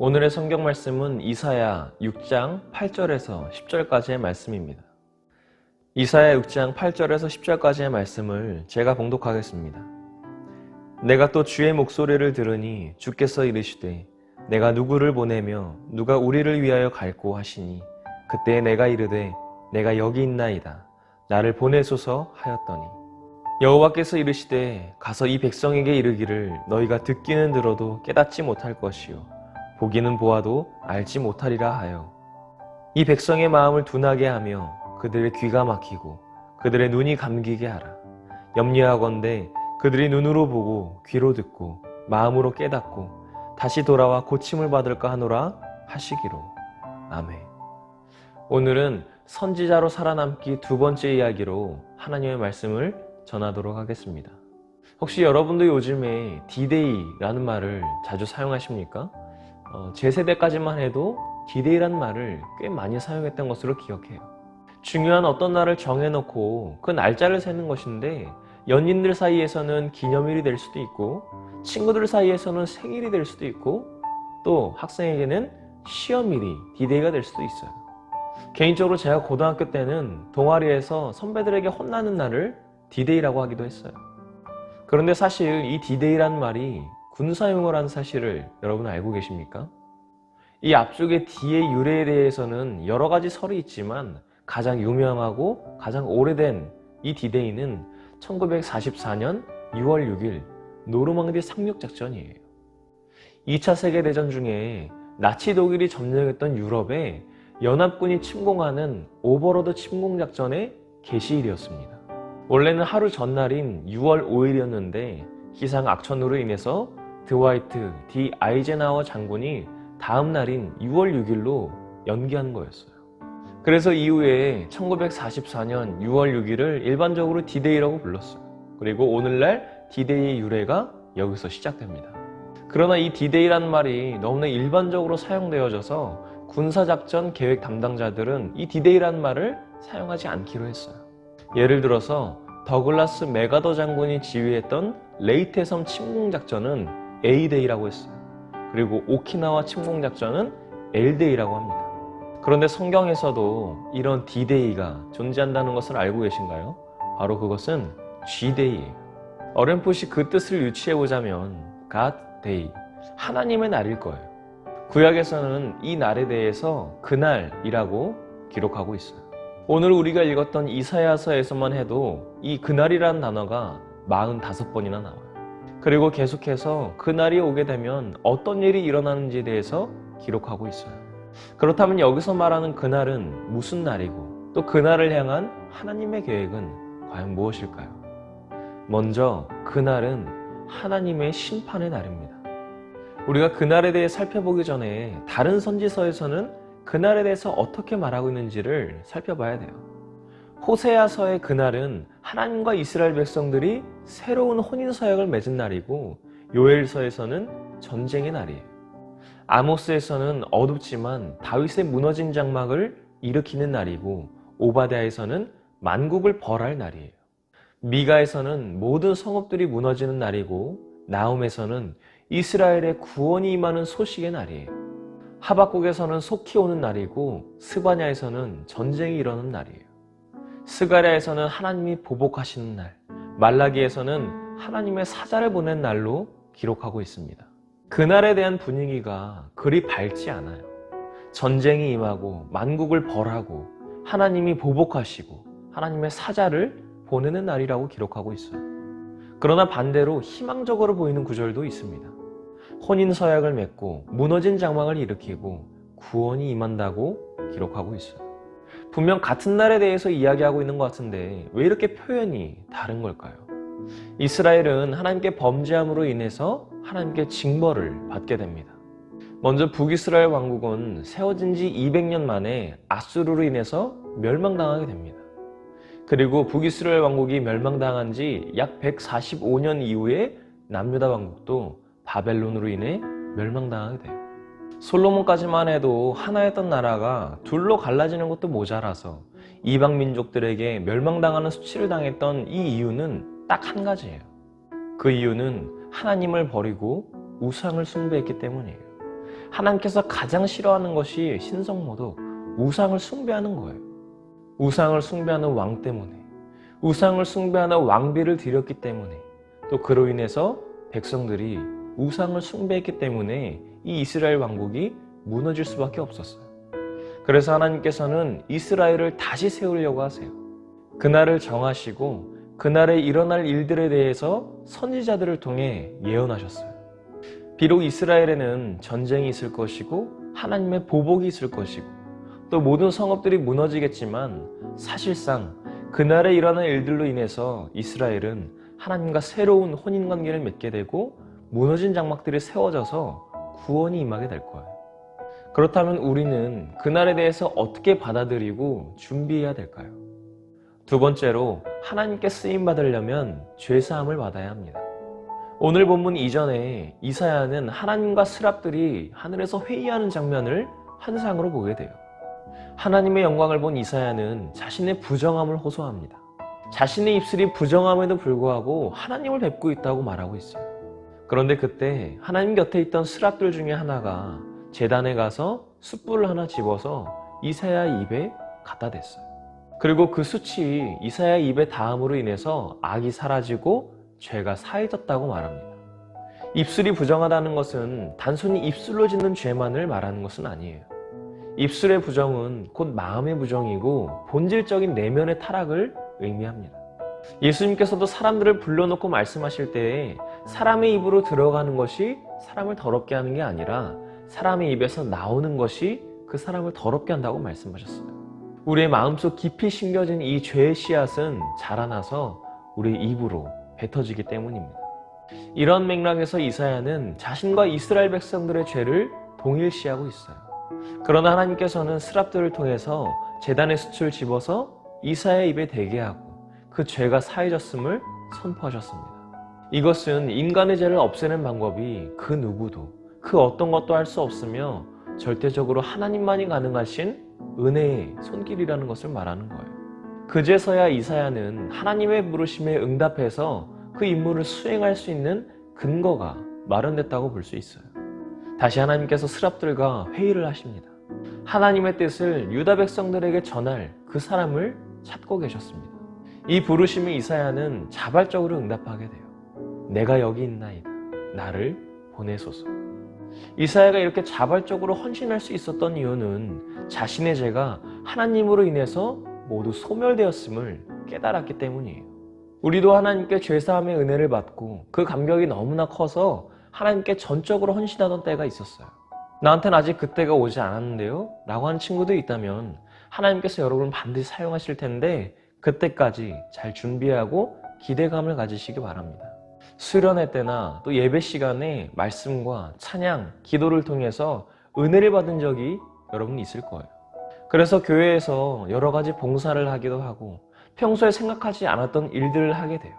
오늘의 성경 말씀은 이사야 6장 8절에서 10절까지의 말씀입니다. 이사야 6장 8절에서 10절까지의 말씀을 제가 봉독하겠습니다. 내가 또 주의 목소리를 들으니 주께서 이르시되 내가 누구를 보내며 누가 우리를 위하여 갈꼬 하시니 그때 내가 이르되 내가 여기 있나이다 나를 보내소서 하였더니 여호와께서 이르시되 가서 이 백성에게 이르기를 너희가 듣기는 들어도 깨닫지 못할 것이요 보기는 보아도 알지 못하리라 하여 이 백성의 마음을 둔하게 하며 그들의 귀가 막히고 그들의 눈이 감기게 하라. 염려하건대 그들이 눈으로 보고 귀로 듣고 마음으로 깨닫고 다시 돌아와 고침을 받을까 하노라 하시기로. 아멘. 오늘은 선지자로 살아남기 두 번째 이야기로 하나님의 말씀을 전하도록 하겠습니다. 혹시 여러분도 요즘에 D-Day라는 말을 자주 사용하십니까? 제 세대까지만 해도 D-Day라는 말을 꽤 많이 사용했던 것으로 기억해요. 중요한 어떤 날을 정해놓고 그 날짜를 세는 것인데 연인들 사이에서는 기념일이 될 수도 있고 친구들 사이에서는 생일이 될 수도 있고 또 학생에게는 시험일이 D-Day가 될 수도 있어요. 개인적으로 제가 고등학교 때는 동아리에서 선배들에게 혼나는 날을 D-Day라고 하기도 했어요. 그런데 사실 이 D-Day라는 말이 군사용어라는 사실을 여러분 알고 계십니까? 이 앞쪽의 D의 유래에 대해서는 여러 가지 설이 있지만 가장 유명하고 가장 오래된 이 D-Day는 1944년 6월 6일 노르망디 상륙작전이에요. 2차 세계대전 중에 나치 독일이 점령했던 유럽에 연합군이 침공하는 오버로드 침공작전의 개시일이었습니다. 원래는 하루 전날인 6월 5일이었는데 기상 악천후로 인해서 드와이트 D 아이젠하워 장군이 다음 날인 6월 6일로 연기한 거였어요. 그래서 이후에 1944년 6월 6일을 일반적으로 D-Day라고 불렀어요. 그리고 오늘날 D-Day의 유래가 여기서 시작됩니다. 그러나 이 D-Day라는 말이 너무나 일반적으로 사용되어져서 군사작전 계획 담당자들은 이 D-Day라는 말을 사용하지 않기로 했어요. 예를 들어서 더글라스 맥아더 장군이 지휘했던 레이테 섬 침공작전은 A-Day라고 했어요. 그리고 오키나와 침공작전은 L-Day라고 합니다. 그런데 성경에서도 이런 D-Day가 존재한다는 것을 알고 계신가요? 바로 그것은 G-Day예요. 어렴풋이 그 뜻을 유추해보자면 God Day, 하나님의 날일 거예요. 구약에서는 이 날에 대해서 그날이라고 기록하고 있어요. 오늘 우리가 읽었던 이사야서에서만 해도 이 그날이라는 단어가 45번이나 나와요. 그리고 계속해서 그날이 오게 되면 어떤 일이 일어나는지에 대해서 기록하고 있어요. 그렇다면 여기서 말하는 그날은 무슨 날이고 또 그날을 향한 하나님의 계획은 과연 무엇일까요? 먼저 그날은 하나님의 심판의 날입니다. 우리가 그날에 대해 살펴보기 전에 다른 선지서에서는 그날에 대해서 어떻게 말하고 있는지를 살펴봐야 돼요. 호세아서의 그날은 하나님과 이스라엘 백성들이 새로운 혼인서약을 맺은 날이고 요엘서에서는 전쟁의 날이에요. 아모스에서는 어둡지만 다윗의 무너진 장막을 일으키는 날이고 오바댜에서는 만국을 벌할 날이에요. 미가에서는 모든 성읍들이 무너지는 날이고 나훔에서는 이스라엘의 구원이 임하는 소식의 날이에요. 하박국에서는 속히 오는 날이고 스바냐에서는 전쟁이 일어나는 날이에요. 스가랴에서는 하나님이 보복하시는 날, 말라기에서는 하나님의 사자를 보낸 날로 기록하고 있습니다. 그날에 대한 분위기가 그리 밝지 않아요. 전쟁이 임하고 만국을 벌하고 하나님이 보복하시고 하나님의 사자를 보내는 날이라고 기록하고 있어요. 그러나 반대로 희망적으로 보이는 구절도 있습니다. 혼인서약을 맺고 무너진 장막을 일으키고 구원이 임한다고 기록하고 있어요. 분명 같은 날에 대해서 이야기하고 있는 것 같은데 왜 이렇게 표현이 다른 걸까요? 이스라엘은 하나님께 범죄함으로 인해서 하나님께 징벌을 받게 됩니다. 먼저 북이스라엘 왕국은 세워진 지 200년 만에 아수르로 인해서 멸망당하게 됩니다. 그리고 북이스라엘 왕국이 멸망당한 지 약 145년 이후에 남유다 왕국도 바벨론으로 인해 멸망당하게 돼요. 솔로몬까지만 해도 하나였던 나라가 둘로 갈라지는 것도 모자라서 이방 민족들에게 멸망당하는 수치를 당했던 이 이유는 딱 한 가지예요. 그 이유는 하나님을 버리고 우상을 숭배했기 때문이에요. 하나님께서 가장 싫어하는 것이 신성모독, 우상을 숭배하는 거예요. 우상을 숭배하는 왕 때문에, 우상을 숭배하는 왕비를 드렸기 때문에, 또 그로 인해서 백성들이 우상을 숭배했기 때문에 이 이스라엘 왕국이 무너질 수밖에 없었어요. 그래서 하나님께서는 이스라엘을 다시 세우려고 하세요. 그날을 정하시고 그날에 일어날 일들에 대해서 선지자들을 통해 예언하셨어요. 비록 이스라엘에는 전쟁이 있을 것이고 하나님의 보복이 있을 것이고 또 모든 성읍들이 무너지겠지만 사실상 그날에 일어날 일들로 인해서 이스라엘은 하나님과 새로운 혼인관계를 맺게 되고 무너진 장막들이 세워져서 구원이 임하게 될 거예요. 그렇다면 우리는 그날에 대해서 어떻게 받아들이고 준비해야 될까요? 두 번째로 하나님께 쓰임받으려면 죄사함을 받아야 합니다. 오늘 본문 이전에 이사야는 하나님과 스랍들이 하늘에서 회의하는 장면을 환상으로 보게 돼요. 하나님의 영광을 본 이사야는 자신의 부정함을 호소합니다. 자신의 입술이 부정함에도 불구하고 하나님을 뵙고 있다고 말하고 있어요. 그런데 그때 하나님 곁에 있던 스랍들 중에 하나가 제단에 가서 숯불을 하나 집어서 이사야 입에 갖다 댔어요. 그리고 그 숯이 이사야 입에 닿음으로 인해서 악이 사라지고 죄가 사해졌다고 말합니다. 입술이 부정하다는 것은 단순히 입술로 짓는 죄만을 말하는 것은 아니에요. 입술의 부정은 곧 마음의 부정이고 본질적인 내면의 타락을 의미합니다. 예수님께서도 사람들을 불러놓고 말씀하실 때에 사람의 입으로 들어가는 것이 사람을 더럽게 하는 게 아니라 사람의 입에서 나오는 것이 그 사람을 더럽게 한다고 말씀하셨어요. 우리의 마음속 깊이 심겨진 이 죄의 씨앗은 자라나서 우리의 입으로 뱉어지기 때문입니다. 이런 맥락에서 이사야는 자신과 이스라엘 백성들의 죄를 동일시하고 있어요. 그러나 하나님께서는 스랍들을 통해서 제단의 숯을 집어서 이사야의 입에 대게 하고 그 죄가 사해졌음을 선포하셨습니다. 이것은 인간의 죄를 없애는 방법이 그 누구도 그 어떤 것도 할 수 없으며 절대적으로 하나님만이 가능하신 은혜의 손길이라는 것을 말하는 거예요. 그제서야 이사야는 하나님의 부르심에 응답해서 그 임무를 수행할 수 있는 근거가 마련됐다고 볼 수 있어요. 다시 하나님께서 스랍들과 회의를 하십니다. 하나님의 뜻을 유다 백성들에게 전할 그 사람을 찾고 계셨습니다. 이 부르심에 이사야는 자발적으로 응답하게 돼요. 내가 여기 있나이다. 나를 보내소서. 이사야가 이렇게 자발적으로 헌신할 수 있었던 이유는 자신의 죄가 하나님으로 인해서 모두 소멸되었음을 깨달았기 때문이에요. 우리도 하나님께 죄사함의 은혜를 받고 그 감격이 너무나 커서 하나님께 전적으로 헌신하던 때가 있었어요. 나한테는 아직 그때가 오지 않았는데요? 라고 하는 친구도 있다면 하나님께서 여러분을 반드시 사용하실 텐데 그때까지 잘 준비하고 기대감을 가지시기 바랍니다. 수련회 때나 또 예배 시간에 말씀과 찬양, 기도를 통해서 은혜를 받은 적이 여러분 있을 거예요. 그래서 교회에서 여러 가지 봉사를 하기도 하고 평소에 생각하지 않았던 일들을 하게 돼요.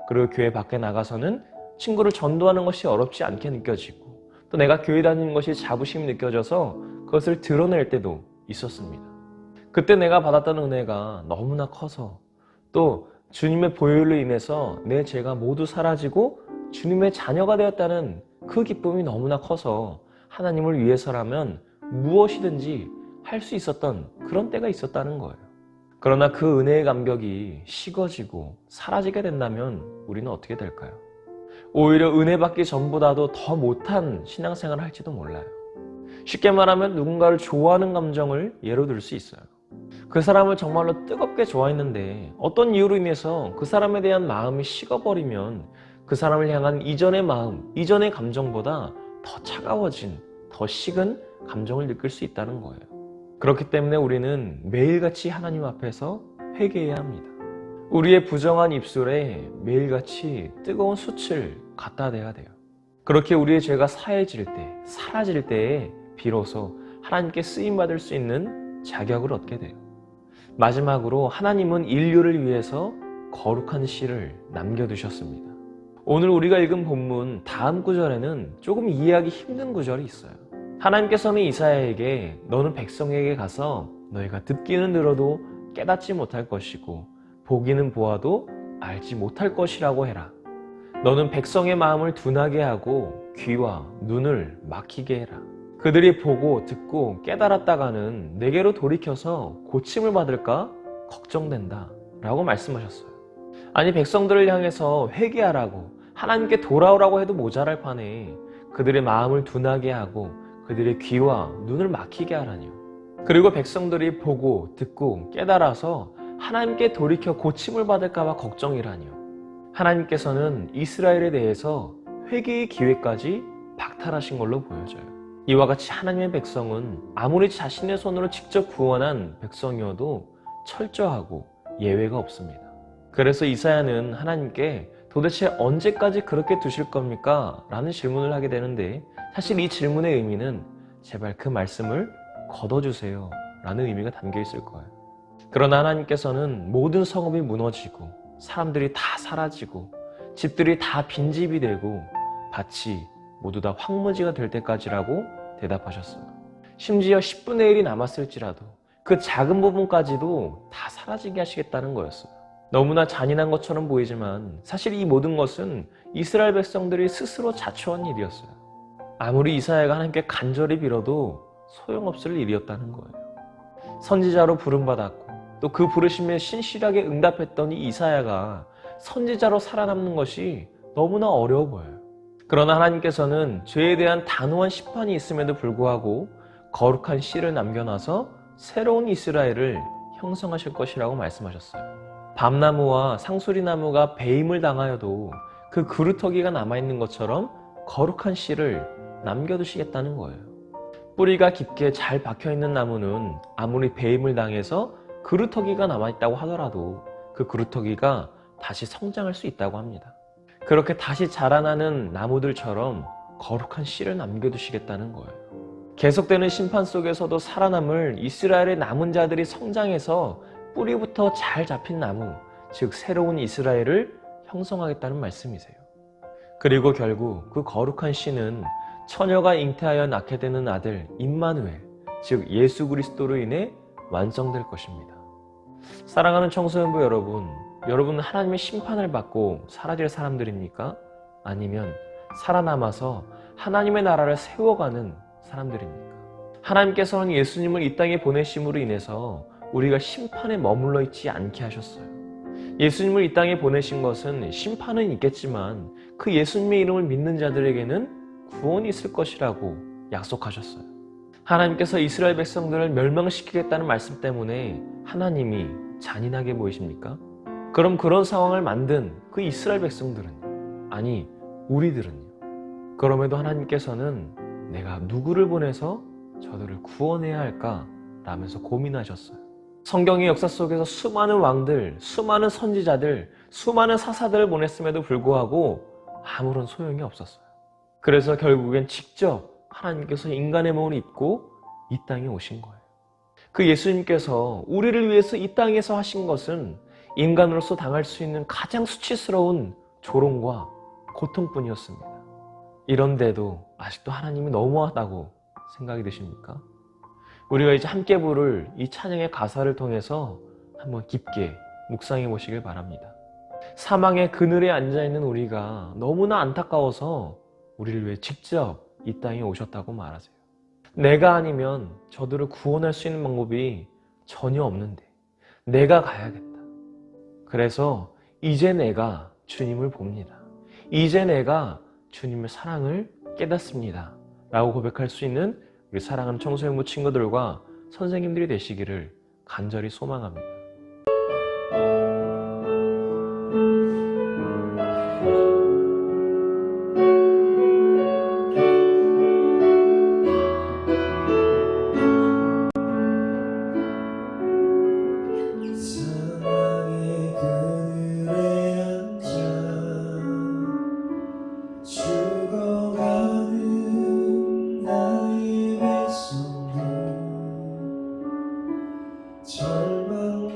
그리고 교회 밖에 나가서는 친구를 전도하는 것이 어렵지 않게 느껴지고 또 내가 교회 다니는 것이 자부심이 느껴져서 그것을 드러낼 때도 있었습니다. 그때 내가 받았던 은혜가 너무나 커서 또 주님의 보혈로 인해서 내 죄가 모두 사라지고 주님의 자녀가 되었다는 그 기쁨이 너무나 커서 하나님을 위해서라면 무엇이든지 할 수 있었던 그런 때가 있었다는 거예요. 그러나 그 은혜의 감격이 식어지고 사라지게 된다면 우리는 어떻게 될까요? 오히려 은혜 받기 전보다도 더 못한 신앙생활을 할지도 몰라요. 쉽게 말하면 누군가를 좋아하는 감정을 예로 들 수 있어요. 그 사람을 정말로 뜨겁게 좋아했는데 어떤 이유로 인해서 그 사람에 대한 마음이 식어버리면 그 사람을 향한 이전의 마음, 이전의 감정보다 더 차가워진, 더 식은 감정을 느낄 수 있다는 거예요. 그렇기 때문에 우리는 매일같이 하나님 앞에서 회개해야 합니다. 우리의 부정한 입술에 매일같이 뜨거운 숯을 갖다 대야 돼요. 그렇게 우리의 죄가 사해질 때, 사라질 때에 비로소 하나님께 쓰임받을 수 있는 자격을 얻게 돼요. 마지막으로 하나님은 인류를 위해서 거룩한 씨를 남겨두셨습니다. 오늘 우리가 읽은 본문 다음 구절에는 조금 이해하기 힘든 구절이 있어요. 하나님께서는 이사야에게 너는 백성에게 가서 너희가 듣기는 들어도 깨닫지 못할 것이고 보기는 보아도 알지 못할 것이라고 해라. 너는 백성의 마음을 둔하게 하고 귀와 눈을 막히게 해라. 그들이 보고 듣고 깨달았다가는 내게로 돌이켜서 고침을 받을까 걱정된다 라고 말씀하셨어요. 아니 백성들을 향해서 회개하라고 하나님께 돌아오라고 해도 모자랄 판에 그들의 마음을 둔하게 하고 그들의 귀와 눈을 막히게 하라니요. 그리고 백성들이 보고 듣고 깨달아서 하나님께 돌이켜 고침을 받을까 봐 걱정이라니요. 하나님께서는 이스라엘에 대해서 회개의 기회까지 박탈하신 걸로 보여져요. 이와 같이 하나님의 백성은 아무리 자신의 손으로 직접 구원한 백성이어도 철저하고 예외가 없습니다. 그래서 이사야는 하나님께 도대체 언제까지 그렇게 두실 겁니까? 라는 질문을 하게 되는데 사실 이 질문의 의미는 제발 그 말씀을 걷어주세요 라는 의미가 담겨 있을 거예요. 그러나 하나님께서는 모든 성읍이 무너지고 사람들이 다 사라지고 집들이 다 빈집이 되고 밭이 모두 다 황무지가 될 때까지라고 대답하셨어요. 심지어 10분의 1이 남았을지라도 그 작은 부분까지도 다 사라지게 하시겠다는 거였어요. 너무나 잔인한 것처럼 보이지만 사실 이 모든 것은 이스라엘 백성들이 스스로 자초한 일이었어요. 아무리 이사야가 하나님께 간절히 빌어도 소용없을 일이었다는 거예요. 선지자로 부름받았고 또 그 부르심에 신실하게 응답했던 이 이사야가 선지자로 살아남는 것이 너무나 어려워 보여요. 그러나 하나님께서는 죄에 대한 단호한 심판이 있음에도 불구하고 거룩한 씨를 남겨놔서 새로운 이스라엘을 형성하실 것이라고 말씀하셨어요. 밤나무와 상수리나무가 배임을 당하여도 그 그루터기가 남아있는 것처럼 거룩한 씨를 남겨두시겠다는 거예요. 뿌리가 깊게 잘 박혀있는 나무는 아무리 배임을 당해서 그루터기가 남아있다고 하더라도 그 그루터기가 다시 성장할 수 있다고 합니다. 그렇게 다시 자라나는 나무들처럼 거룩한 씨를 남겨두시겠다는 거예요. 계속되는 심판 속에서도 살아남을 이스라엘의 남은 자들이 성장해서 뿌리부터 잘 잡힌 나무, 즉 새로운 이스라엘을 형성하겠다는 말씀이세요. 그리고 결국 그 거룩한 씨는 처녀가 잉태하여 낳게 되는 아들 임마누엘, 즉 예수 그리스도로 인해 완성될 것입니다. 사랑하는 청소년부 여러분, 여러분은 하나님의 심판을 받고 사라질 사람들입니까? 아니면 살아남아서 하나님의 나라를 세워가는 사람들입니까? 하나님께서는 예수님을 이 땅에 보내심으로 인해서 우리가 심판에 머물러 있지 않게 하셨어요. 예수님을 이 땅에 보내신 것은 심판은 있겠지만 그 예수님의 이름을 믿는 자들에게는 구원이 있을 것이라고 약속하셨어요. 하나님께서 이스라엘 백성들을 멸망시키겠다는 말씀 때문에 하나님이 잔인하게 보이십니까? 그럼 그런 상황을 만든 그 이스라엘 백성들은, 아니 우리들은요? 그럼에도 하나님께서는 내가 누구를 보내서 저들을 구원해야 할까? 라면서 고민하셨어요. 성경의 역사 속에서 수많은 왕들, 수많은 선지자들, 수많은 사사들을 보냈음에도 불구하고 아무런 소용이 없었어요. 그래서 결국엔 직접 하나님께서 인간의 몸을 입고 이 땅에 오신 거예요. 그 예수님께서 우리를 위해서 이 땅에서 하신 것은 인간으로서 당할 수 있는 가장 수치스러운 조롱과 고통뿐이었습니다. 이런데도 아직도 하나님이 너무하다고 생각이 드십니까? 우리가 이제 함께 부를 이 찬양의 가사를 통해서 한번 깊게 묵상해 보시길 바랍니다. 사망의 그늘에 앉아있는 우리가 너무나 안타까워서 우리를 위해 직접 이 땅에 오셨다고 말하세요. 내가 아니면 저들을 구원할 수 있는 방법이 전혀 없는데 내가 가야겠다. 그래서 이제 내가 주님을 봅니다. 이제 내가 주님의 사랑을 깨닫습니다. 라고 고백할 수 있는 우리 사랑하는 청소년부 친구들과 선생님들이 되시기를 간절히 소망합니다. 사랑의 그늘에 앉아 죽어가는 나의 백성들 절망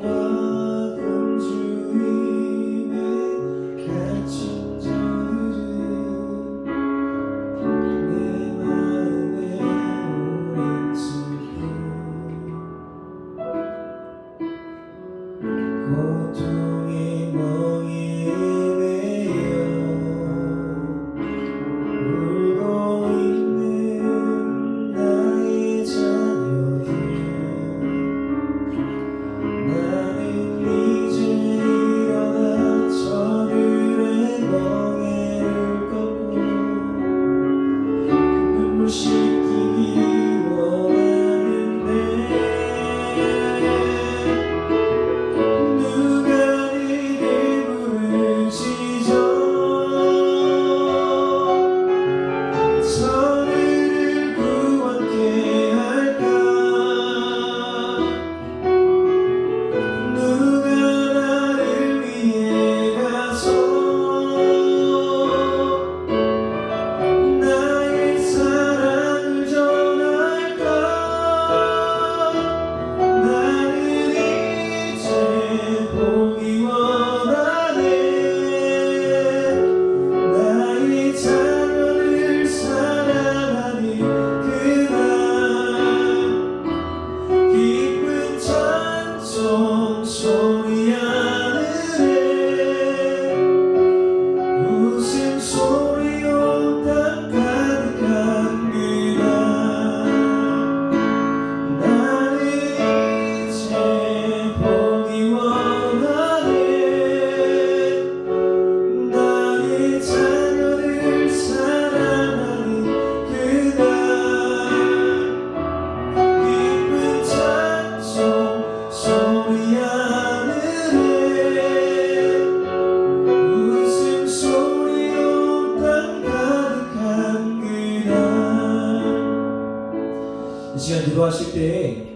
시간 기도하실 때에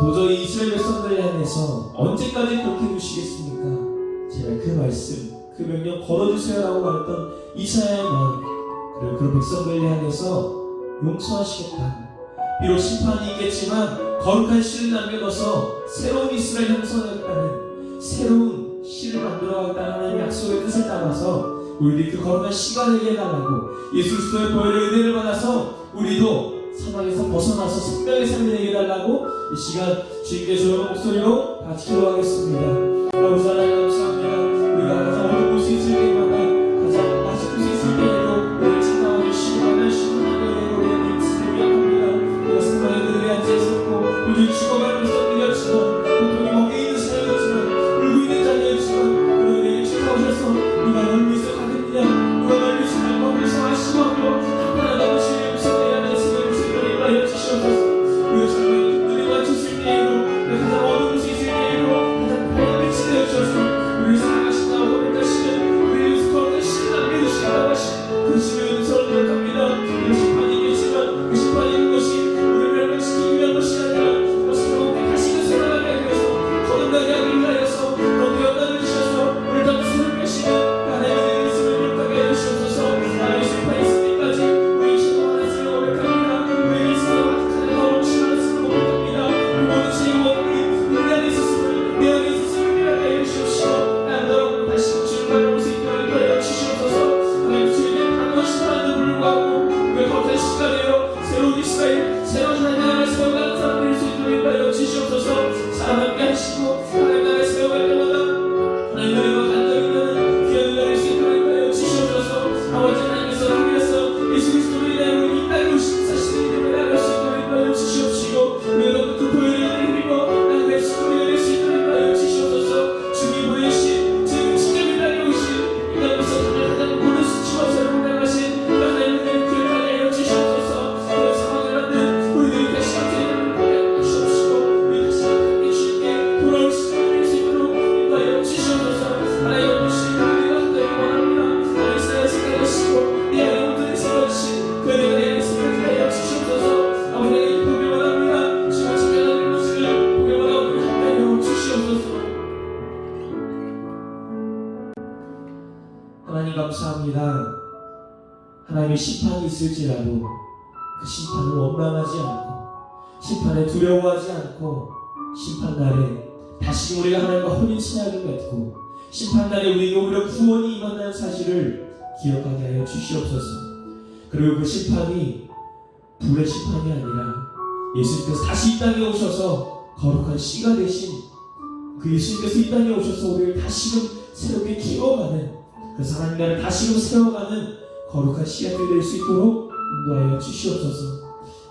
도저히 이스라엘 백성들을 향해서 언제까지 그렇게 두시겠습니까? 제발 그 말씀, 그 명령 걸어주세요라고 말했던 이사야의 마음, 그리고 그 백성들을 향해서 용서하시겠다. 비록 심판이 있겠지만 거룩한 씨를 남겨둬서 새로운 이스라엘 형성하겠다는, 새로운 씨를 만들어가겠다는 하나님의 약속의 뜻을 따라서 우리들이 그 거룩한 씨가 되게 해달라고, 예수 그리스도의 보혈의 은혜를 받아서 우리도 사망에서 벗어나서 생명의 삶이 되게 해달라고 이 시간 주님께 조용한 목소리로 같이 기도하겠습니다. 아버지 하나님 감사합니다. 우리가 가장 어려운 곳에 있을 때마다, 가장 낮은 곳에 있을 때에도 우리를 찾아와 주시고 하나님 하나님의 우리의 믿음을 위협합니다. 우리가 사망의 그늘에 앉아있었고 요즘 죽어가는 백성들이었지만, 고통이 먹게 있는 사람이었지만, 울고 있는 자녀였지만, 그러나 우리에게 찾아오셔서 누가 널 위해서 가겠느냐, 누가 널 위해서 갈고 위해서 하시고 하나님 아버지의 음성에 하나님 생명을 생명을 하여 주시옵소서. 우리가 삶의 흔들림 맞췄을 때에도, 우리가 가장 어려운 곳에 있을 때에도 가장 바람을 치내주셔서 우리를 사랑하신다고 고백하시는, 우리를 위해서 거룩한 씨를 남겨주시겠다고 하신 그 주의 음성을 기억합니다. 그 심판이 있겠지만 그 심판이 있는 것이 우리를 멸망시키기 위한 것이 아니라 새로운 다시금 살아나게 하기 위해서, 거듭나게 하기 위하여서 너무 연단을 주셔서 우리를 다시 새롭게 하시는 하나님의 말씀을 기억하게 해주시옵소서. 하나님의 심판이 있을 때까지 우리 신앙 하나님을 고백합니다. 우리의 신앙을 하나님과 신앙을 고백합니다. 그 모든 죄의 원인이 우리 안에 있었음을, 내 안에 있었음을 깨닫게 해 주시옵시고, 나도 다시 주를 바라볼 수 있도록 인도하여 주시옵소서. 하나님 주에 대한 단호한 심판에도 불구하고 우리가 거룩한 씨가 되어 새로운 이스라엘, 새로운 하나님을 세워가는 사람들일 수 있도록 인도하여 주시옵소서. 사랑하게 하시고 하나님 나라에 세워갈 때마다 하나님 은혜와 간절히 있는 귀한 은혜를 수 있도록 인도하여 주시옵소서. 아버지 하나님께서 우리 위해서 예수 그리스도로 인하여 우리 이 땅에 오신 사실을 인도하여 수 있도록 인도하여 주시옵시고, 우리가 그 보혈의 은혜를 입어 하나님의 식구를 열릴 수 있도록 인도하여 주시옵소서. 주님 보내신, 지금 직접 이 땅에 오신, 이 땅에서 가장 모든 수치와 새로운 나가신 하나님의 은혜를 기억하게 하여 주시옵소서. 그 상황을 만든 우리들이 다시 한번 하시옵시고, 우리 다시 한번 주님께 돌아올 시간을 낼수 있도록 인도하여 주시옵소서. 하나님 아버지, 우리가 한다고 원합니다. 하나님 사랑을 생각하시고 내 안에 온전히 세워주신 그 은혜가 내 안에 생각하게 하여 주시옵소서. 아버지 하나님 보기 원합니다. 주가 참여하는 모습을 보기 원하고 하여 주시옵소서. 하나님 감사합니다. 하나님의 심판이 있을지라도 그 심판을 원망하지 않고, 심판에 두려워하지 않고, 심판날에 다시 우리가 하나님과 혼인 신약을 맺고 심판날에 우리에게 오히려 구원이 임한다는 사실을 기억하게 하여 주시옵소서. 그리고 그 심판이 불의 심판이 아니라 예수님께서 다시 이 땅에 오셔서 거룩한 씨가 되신 그 예수님께서 이 땅에 오셔서 우리를 다시금 새롭게 키워가는, 그 하나님 나라를 다시금 세워가는 거룩한 씨앗이 될 수 있도록 인도하여 주시옵소서.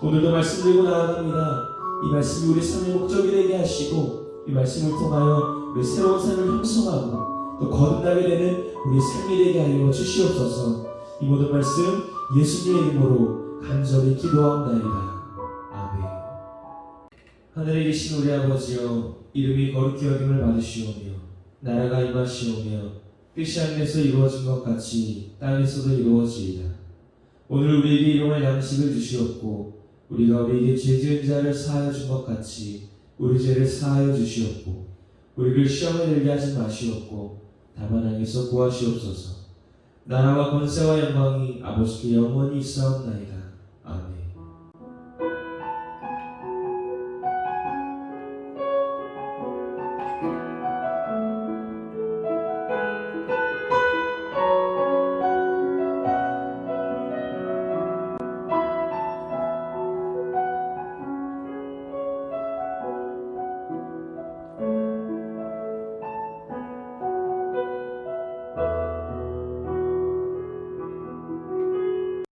오늘도 말씀 들고 나아갑니다. 이 말씀이 우리 삶의 목적이 되게 하시고, 이 말씀을 통하여 우리 새로운 삶을 형성하고 또 거듭나게 되는 우리 삶이 되게 하여 주시옵소서. 이 모든 말씀 예수님의 이름으로 간절히 기도하옵나이다. 아멘. 하늘에 계신 우리 아버지여, 이름이 거룩히 여김을 받으시오며 나라가 임하시오며 뜻이 하늘에서 이루어진 것 같이 땅에서도 이루어지이다. 오늘 우리에게 일용할 양식을 주시옵고, 우리가 우리에게 죄 지은 자를 사하여 준 것 같이 우리 죄를 사하여 주시옵고, 우리를 시험에 들게 하지 마시옵고 다만 악에서 구하시옵소서. 나라와 권세와 영광이 아버지께 영원히 있사옵나이다.